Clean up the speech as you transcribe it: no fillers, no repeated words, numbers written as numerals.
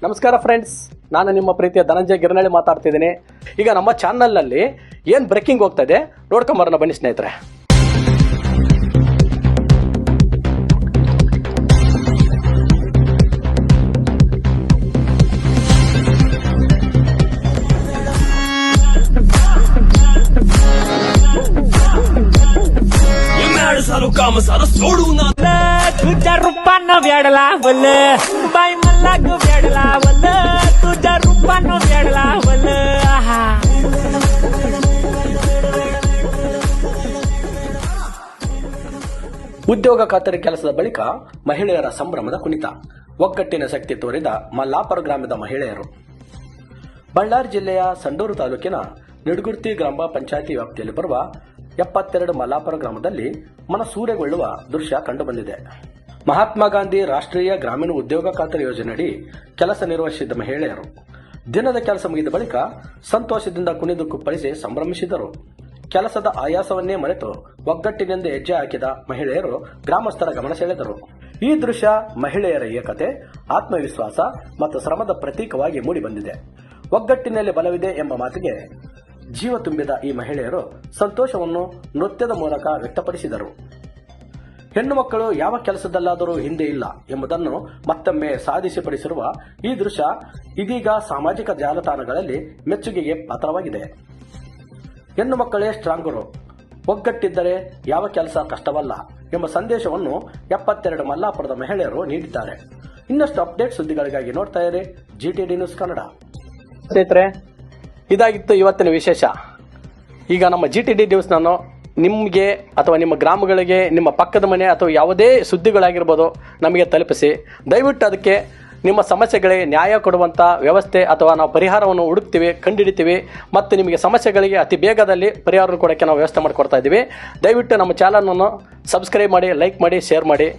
ನಮಸ್ಕಾರ ಫ್ರೆಂಡ್ಸ್, ನಾನು ನಿಮ್ಮ ಪ್ರೀತಿಯ ಧನಂಜಯ ಗಿರನಳ್ಳಿ ಮಾತಾಡ್ತಿದ್ದೀನಿ. ಈಗ ನಮ್ಮ ಚಾನಲ್ನಲ್ಲಿ ಏನು ಬ್ರೇಕಿಂಗ್ ಹೋಗ್ತಾ ಇದೆ ನೋಡ್ಕೊಂಬರೋಣ ಬನ್ನಿ ಸ್ನೇಹಿತರೆ. काम सारा सोडू ना तुझ्या रूपानं वेडला वल बाई मला ग वेडला वल तुझ्या रूपानं वेडला वल ಉದ್ಯೋಗ ಖಾತರಿ ಕೆಲಸದ ಬಳಿಕ ಮಹಿಳೆಯರ ಸಂಭ್ರಮದ ಕುಣಿತ, ಒಗ್ಗಟ್ಟಿನ ಶಕ್ತಿ ತೋರಿದ ಮಲ್ಲಾಪುರ ಗ್ರಾಮದ ಮಹಿಳೆಯರು. ಬಳ್ಳಾರಿ ಜಿಲ್ಲೆಯ ಸಂಡೂರು ತಾಲೂಕಿನ ನಿಡಗುರ್ತಿ ಗ್ರಾಮ ಪಂಚಾಯಿತಿ ವ್ಯಾಪ್ತಿಯಲ್ಲಿ ಬರುವ 72 ಮಲ್ಲಾಪುರ ಗ್ರಾಮದಲ್ಲಿ ಮನಸೂರೆಗೊಳ್ಳುವ ದೃಶ್ಯ ಕಂಡುಬಂದಿದೆ. ಮಹಾತ್ಮ ಗಾಂಧಿ ರಾಷ್ಟ್ರೀಯ ಗ್ರಾಮೀಣ ಉದ್ಯೋಗ ಖಾತರಿ ಯೋಜನೆಯಡಿ ಕೆಲಸ ನಿರ್ವಹಿಸಿದ ಮಹಿಳೆಯರು ದಿನದ ಕೆಲಸ ಮುಗಿದ ಬಳಿಕ ಸಂತೋಷದಿಂದ ಕುಣಿದು ಕುಪ್ಪಳಿಸಿ ಸಂಭ್ರಮಿಸಿದರು. ಕೆಲಸದ ಆಯಾಸವನ್ನೇ ಮರೆತು ಒಗ್ಗಟ್ಟಿನಿಂದ ಹೆಜ್ಜೆ ಹಾಕಿದ ಮಹಿಳೆಯರು ಗ್ರಾಮಸ್ಥರ ಗಮನ ಸೆಳೆದರು. ಈ ದೃಶ್ಯ ಮಹಿಳೆಯರ ಏಕತೆ, ಆತ್ಮವಿಶ್ವಾಸ ಮತ್ತು ಶ್ರಮದ ಪ್ರತೀಕವಾಗಿ ಮೂಡಿಬಂದಿದೆ. ಒಗ್ಗಟ್ಟಿನಲ್ಲಿ ಬಲವಿದೆ ಎಂಬ ಮಾತಿಗೆ ಜೀವ ತುಂಬಿದ ಈ ಮಹಿಳೆಯರು ಸಂತೋಷವನ್ನು ನೃತ್ಯದ ಮೂಲಕ ವ್ಯಕ್ತಪಡಿಸಿದರು. ಹೆಣ್ಣು ಮಕ್ಕಳು ಯಾವ ಕೆಲಸದಲ್ಲಾದರೂ ಹಿಂದೆ ಇಲ್ಲ ಎಂಬುದನ್ನು ಮತ್ತೊಮ್ಮೆ ಸಾಧಿಸಿಪಡಿಸಿರುವ ಈ ದೃಶ್ಯ ಇದೀಗ ಸಾಮಾಜಿಕ ಜಾಲತಾಣಗಳಲ್ಲಿ ಮೆಚ್ಚುಗೆಗೆ ಪಾತ್ರವಾಗಿದೆ. ಹೆಣ್ಣು ಮಕ್ಕಳೇ ಸ್ಟ್ರಾಂಗರು, ಒಗ್ಗಟ್ಟಿದ್ದರೆ ಯಾವ ಕೆಲಸ ಕಷ್ಟವಲ್ಲ ಎಂಬ ಸಂದೇಶವನ್ನು 72 ಮಲ್ಲಾಪುರದ ಮಹಿಳೆಯರು ನೀಡಿದ್ದಾರೆ. ಇನ್ನಷ್ಟು ಅಪ್ಡೇಟ್ ಸುದ್ದಿಗಳಿಗಾಗಿ ನೋಡ್ತಾ ಇರಿ GTD ನ್ಯೂಸ್ ಕನ್ನಡ. ಸ್ನೇಹಿತರೆ, ಇದಾಗಿತ್ತು ಇವತ್ತಿನ ವಿಶೇಷ. ಈಗ ನಮ್ಮ GTD ನ್ಯೂಸ್ ನಾನು ನಿಮಗೆ ಅಥವಾ ನಿಮ್ಮ ಗ್ರಾಮಗಳಿಗೆ, ನಿಮ್ಮ ಪಕ್ಕದ ಮನೆ ಅಥವಾ ಯಾವುದೇ ಸುದ್ದಿಗಳಾಗಿರ್ಬೋದು ನಮಗೆ ತಲುಪಿಸಿ. ದಯವಿಟ್ಟು ಅದಕ್ಕೆ ನಿಮ್ಮ ಸಮಸ್ಯೆಗಳಿಗೆ ನ್ಯಾಯ ಕೊಡುವಂಥ ವ್ಯವಸ್ಥೆ ಅಥವಾ ನಾವು ಪರಿಹಾರವನ್ನು ಹುಡುಕ್ತೀವಿ, ಕಂಡುಹಿಡಿತೀವಿ ಮತ್ತು ನಿಮಗೆ ಸಮಸ್ಯೆಗಳಿಗೆ ಅತಿ ಬೇಗದಲ್ಲಿ ಪರಿಹಾರ ಕೊಡೋಕ್ಕೆ ನಾವು ವ್ಯವಸ್ಥೆ ಮಾಡಿಕೊಡ್ತಾ ಇದ್ದೀವಿ. ದಯವಿಟ್ಟು ನಮ್ಮ ಚಾನಲನ್ನು ಸಬ್ಸ್ಕ್ರೈಬ್ ಮಾಡಿ, ಲೈಕ್ ಮಾಡಿ, ಶೇರ್ ಮಾಡಿ.